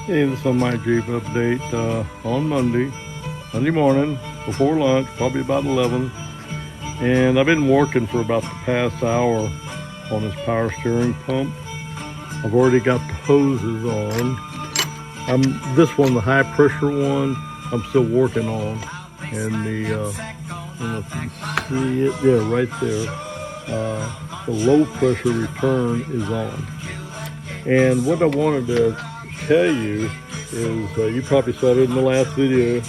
Hey, this is my Jeep update on Monday morning before lunch, probably about 11. And I've been working for about the past hour on this power steering pump. I've already got the hoses on. This one, the high pressure one, I'm still working on. And I don't know if you can see it, yeah, right there. The low pressure return is on. And what I wanted to tell you is you probably saw it in the last video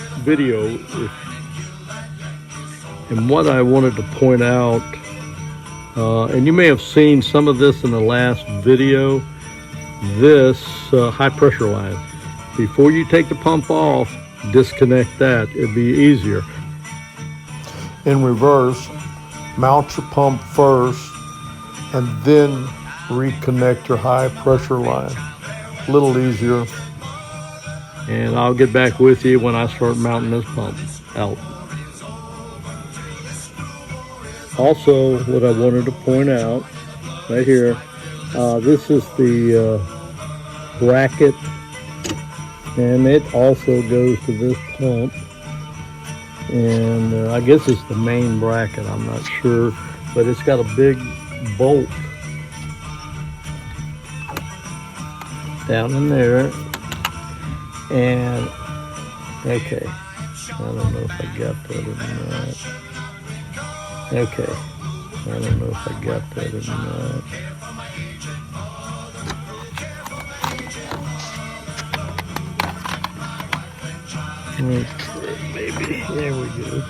and what I wanted to point out, and you may have seen some of this in the last video, this high pressure line. Before you take the pump off, disconnect that. It'd be easier. In reverse, mount your pump first and then reconnect your high pressure line. A little easier. And I'll get back with you when I start mounting this pump out. Also, what I wanted to point out right here, this is the bracket, and it also goes to this pump. And I guess it's the main bracket, I'm not sure, but it's got a big bolt down in there. And okay, I don't know if I got that or not. Okay, I don't know if I got that or not. Okay, maybe, there we go.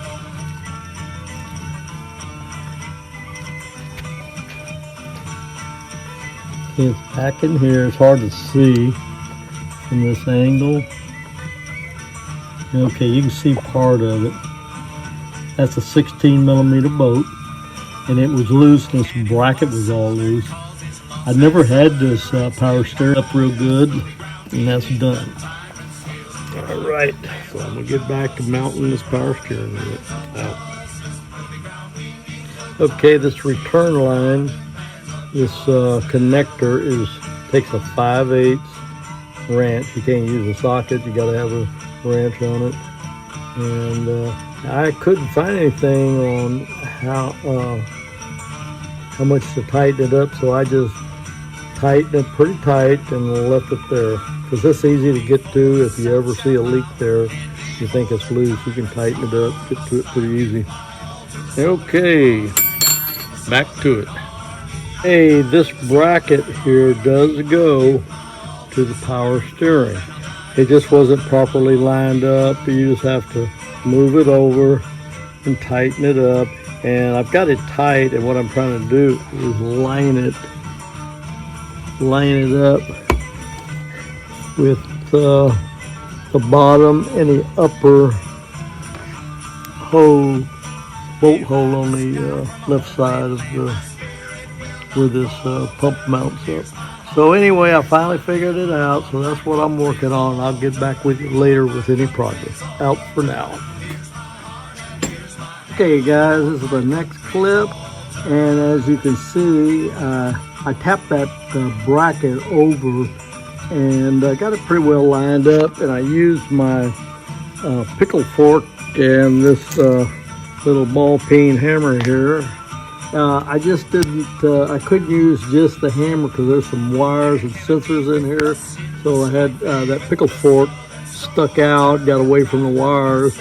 It's back in here, it's hard to see from this angle. Okay, you can see part of it. That's a 16 millimeter bolt, and it was loose. This bracket was all loose. I never had this power steering up real good, and that's done. All right, so I'm gonna get back to mounting this power steering unit out. Okay, this return line, this connector takes a 5/8 wrench. You can't use a socket, you gotta have a wrench on it. And I couldn't find anything on how much to tighten it up, so I just tightened it pretty tight and left it there. Because it's easy to get to. If you ever see a leak there, you think it's loose, you can tighten it up, get to it pretty easy. Okay, back to it. Hey, this bracket here does go to the power steering. It just wasn't properly lined up. You just have to move it over and tighten it up. And I've got it tight, and what I'm trying to do is line it up with the bottom and the upper bolt hole on the left side of where this pump mounts up. So anyway, I finally figured it out, so that's what I'm working on. I'll get back with you later with any progress. Out for now. Okay guys, this is the next clip, and as you can see, I tapped that bracket over and I got it pretty well lined up, and I used my pickle fork and this little ball peen hammer here. I just didn't, I couldn't use just the hammer because there's some wires and sensors in here. So I had that pickle fork stuck out, got away from the wires,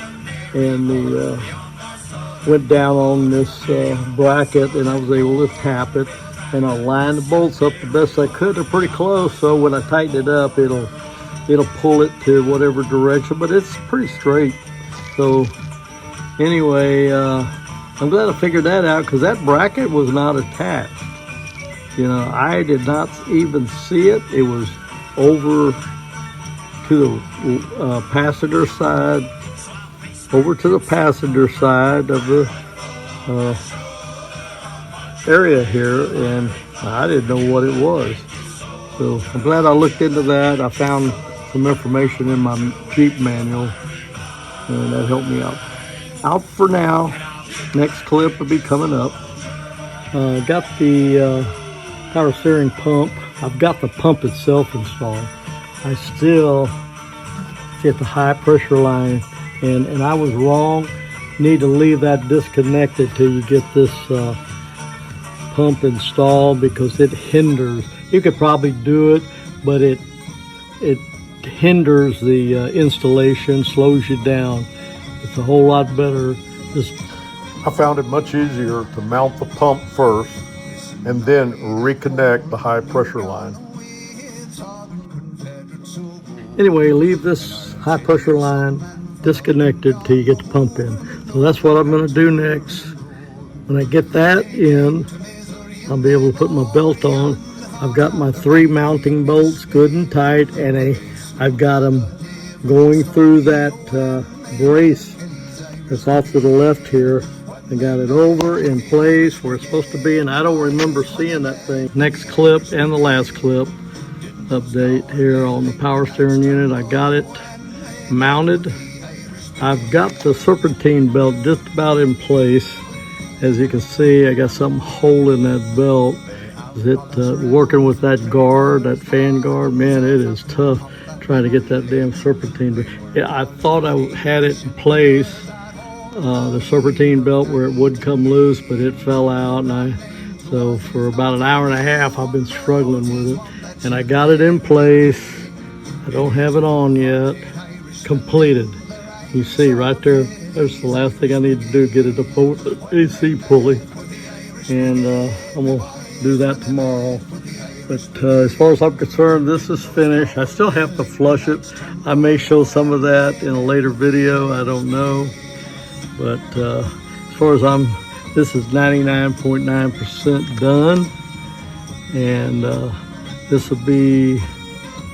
and went down on this bracket, and I was able to tap it. And I lined the bolts up the best I could. They're pretty close, so when I tighten it up, it'll pull it to whatever direction, but it's pretty straight. So anyway, I'm glad I figured that out, because that bracket was not attached. You know, I did not even see it. It was over to the passenger side, of the area here, and I didn't know what it was. So I'm glad I looked into that. I found some information in my Jeep manual, and that helped me out. Out for now. Next clip will be coming up. Got the power steering pump. I've got the pump itself installed. I still get the high pressure line, and I was wrong. You need to leave that disconnected till you get this pump installed, because it hinders. You could probably do it, but it hinders the installation, slows you down. It's a whole lot better just. I found it much easier to mount the pump first and then reconnect the high pressure line. Anyway, leave this high pressure line disconnected till you get the pump in. So that's what I'm going to do next. When I get that in, I'll be able to put my belt on. I've got my 3 mounting bolts good and tight, and I've got them going through that brace that's off to the left here. I got it over in place where it's supposed to be, and I don't remember seeing that thing. Next clip and the last clip update here on the power steering unit. I got it mounted. I've got the serpentine belt just about in place. As you can see, I got something holding that belt. Is it working with that guard, that fan guard? Man, it is tough trying to get that damn serpentine. But yeah, I thought I had it in place, the serpentine belt, where it would come loose, but it fell out. And so for about an hour and a half, I've been struggling with it. And I got it in place. I don't have it on yet. Completed. You see right there, there's the last thing I need to do, get it up over the AC pulley. And I'm going to do that tomorrow. But as far as I'm concerned, this is finished. I still have to flush it. I may show some of that in a later video. I don't know. But as far as this is 99.9% done. And this will be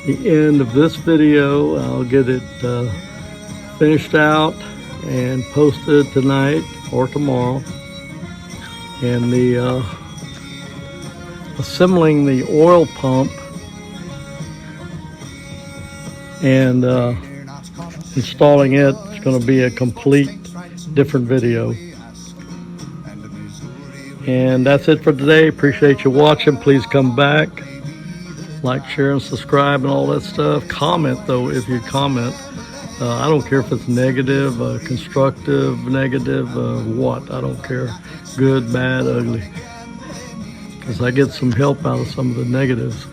the end of this video. I'll get it finished out and posted tonight or tomorrow. And the assembling the oil pump and installing it is going to be a complete different video. And that's it for today. Appreciate you watching. Please come back, like, share, and subscribe and all that stuff. Comment though, if you comment. I don't care if it's negative, constructive, negative, what, I don't care. Good, bad, ugly. Because I get some help out of some of the negatives.